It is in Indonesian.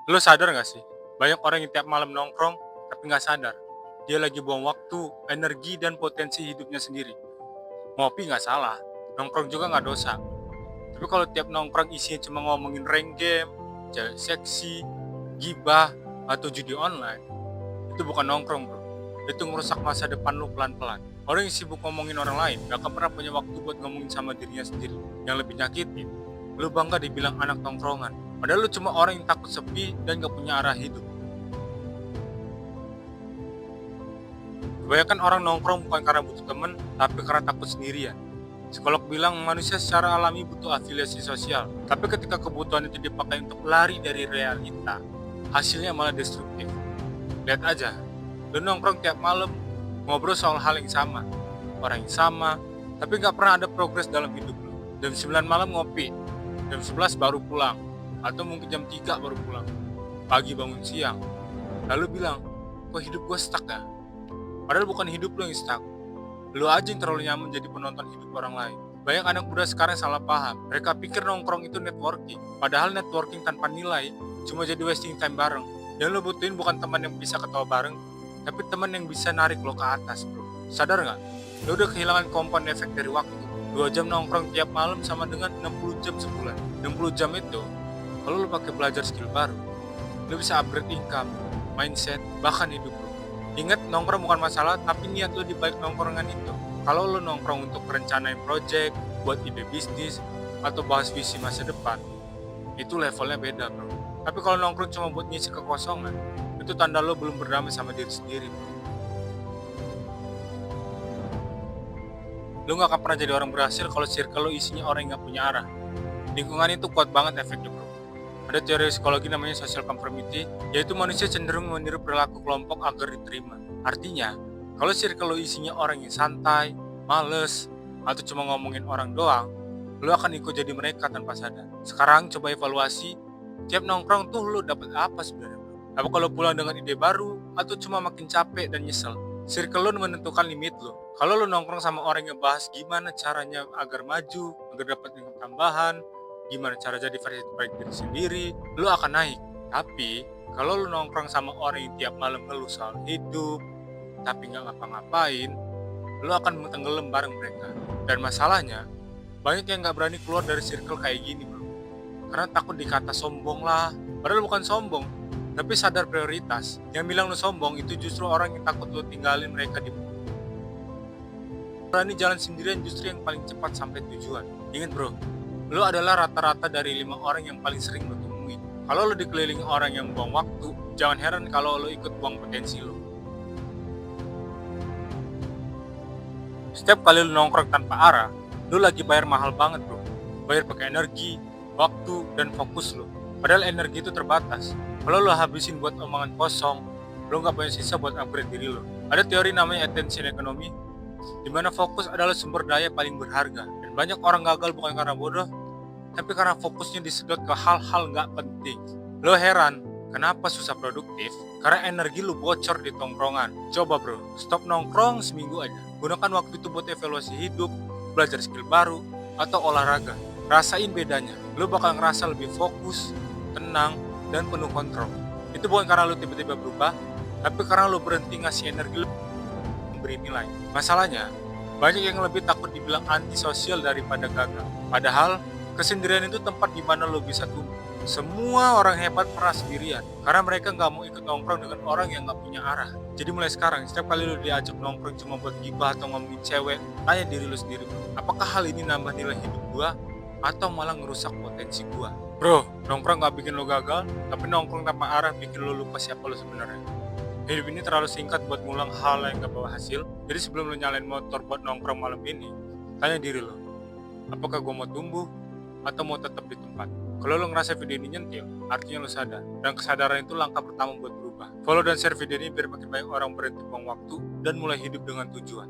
Lo sadar gak sih? Banyak orang yang tiap malam nongkrong, tapi nggak sadar. Dia lagi buang waktu, energi, dan potensi hidupnya sendiri. Ngopi nggak salah, nongkrong juga nggak dosa. Tapi kalau tiap nongkrong isinya cuma ngomongin rank game, cewek seksi, gibah, atau judi online, itu bukan nongkrong bro. Itu ngerusak masa depan lo pelan-pelan. Orang yang sibuk ngomongin orang lain, gak akan pernah punya waktu buat ngomongin sama dirinya sendiri. Yang lebih nyakitin, lu bangga dibilang anak tongkrongan. Padahal lu cuma orang yang takut sepi dan gak punya arah hidup. Kebanyakan orang nongkrong bukan karena butuh temen, tapi karena takut sendirian. Psikolog bilang manusia secara alami butuh afiliasi sosial, tapi ketika kebutuhan itu dipakai untuk lari dari realita, hasilnya malah destruktif. Lihat aja, lu nongkrong tiap malam, ngobrol soal hal yang sama, orang yang sama, tapi nggak pernah ada progres dalam hidup lu. Jam 9 malam ngopi, jam 11 baru pulang, atau mungkin jam 3 baru pulang. Pagi bangun siang, lalu bilang, kok hidup gue stuck ya? Padahal bukan hidup lu yang stuck. Lu aja yang terlalu nyaman jadi penonton hidup orang lain. Banyak anak muda sekarang salah paham. Mereka pikir nongkrong itu networking. Padahal networking tanpa nilai cuma jadi wasting time bareng. Yang lu butuhin bukan teman yang bisa ketawa bareng, tapi teman yang bisa narik lo ke atas bro. Sadar nggak? Lu udah kehilangan komponen efek dari waktu. 2 jam nongkrong tiap malam sama dengan 60 jam sebulan. 60 jam itu, kalau lu pakai belajar skill baru, lu bisa upgrade income, mindset, bahkan hidup lu. Ingat, nongkrong bukan masalah, tapi niat lu di balik nongkrongan itu. Kalau lu nongkrong untuk rencanain project, buat ide bisnis, atau bahas visi masa depan, itu levelnya beda bro. Tapi kalau nongkrong cuma buat ngisi kekosongan, itu tanda lo belum berdamai sama diri sendiri bro. Lo gak akan pernah jadi orang berhasil kalau circle lo isinya orang yang gak punya arah. Lingkungan itu kuat banget efeknya bro. Ada teori psikologi namanya social conformity, yaitu manusia cenderung meniru perilaku kelompok agar diterima. Artinya, kalau circle lo isinya orang yang santai, males, atau cuma ngomongin orang doang, lo akan ikut jadi mereka tanpa sadar. Sekarang coba evaluasi, tiap nongkrong tuh lo dapet apa sebenarnya? Apa kalau pulang dengan ide baru, atau cuma makin capek dan nyesel? Circle lo menentukan limit lo. Kalau lo nongkrong sama orang yang bahas gimana caranya agar maju, agar dapat income tambahan, gimana cara jadi versi terbaik diri sendiri, lu akan naik. Tapi kalau lu nongkrong sama orang yang tiap malam ngeluh soal hidup tapi nggak ngapa-ngapain, lu akan tenggelam bareng mereka. Dan masalahnya, banyak yang nggak berani keluar dari circle kayak gini bro, karena takut dikata sombong lah. Padahal bukan sombong, tapi sadar prioritas. Yang bilang lu sombong itu justru orang yang takut lu tinggalin mereka. Di berani jalan sendirian justru yang paling cepat sampai tujuan. Ingat bro, lo adalah rata-rata dari 5 orang yang paling sering lo temuin. Kalau lo dikelilingi orang yang buang waktu, jangan heran kalau lo ikut buang potensi lo. Setiap kali lo nongkrong tanpa arah, lo lagi bayar mahal banget bro. Bayar pakai energi, waktu, dan fokus lo. Padahal energi itu terbatas. Kalau lo habisin buat omongan kosong, lo nggak punya sisa buat upgrade diri lo. Ada teori namanya attention economy, di mana fokus adalah sumber daya paling berharga. Dan banyak orang gagal bukan karena bodoh, tapi karena fokusnya disedot ke hal-hal nggak penting. Lo heran, kenapa susah produktif? Karena energi lo bocor di tongkrongan. Coba bro, stop nongkrong seminggu aja. Gunakan waktu itu buat evaluasi hidup, belajar skill baru, atau olahraga. Rasain bedanya. Lo bakal ngerasa lebih fokus, tenang, dan penuh kontrol. Itu bukan karena lo tiba-tiba berubah, tapi karena lo berhenti ngasih energi lo beri nilai. Masalahnya, banyak yang lebih takut dibilang antisosial daripada gagal. Padahal, kesendirian itu tempat di mana lo bisa tumbuh. Semua orang hebat pernah sendirian, karena mereka nggak mau ikut nongkrong dengan orang yang nggak punya arah. Jadi mulai sekarang, setiap kali lo diajak nongkrong cuma buat gibah atau ngomongin cewek, tanya diri lo sendiri, apakah hal ini nambah nilai hidup gua, atau malah ngerusak potensi gua? Bro, nongkrong nggak bikin lo gagal, tapi nongkrong tanpa arah bikin lo lupa siapa lo sebenarnya. Hidup ini terlalu singkat buat ngulang hal yang gak bawa hasil. Jadi sebelum lo nyalain motor buat nongkrong malam ini, tanya diri lo, apakah gue mau tumbuh atau mau tetap di tempat? Kalau lo ngerasa video ini nyentil, artinya lo sadar. Dan kesadaran itu langkah pertama buat berubah. Follow dan share video ini biar makin banyak orang berhenti buang waktu dan mulai hidup dengan tujuan.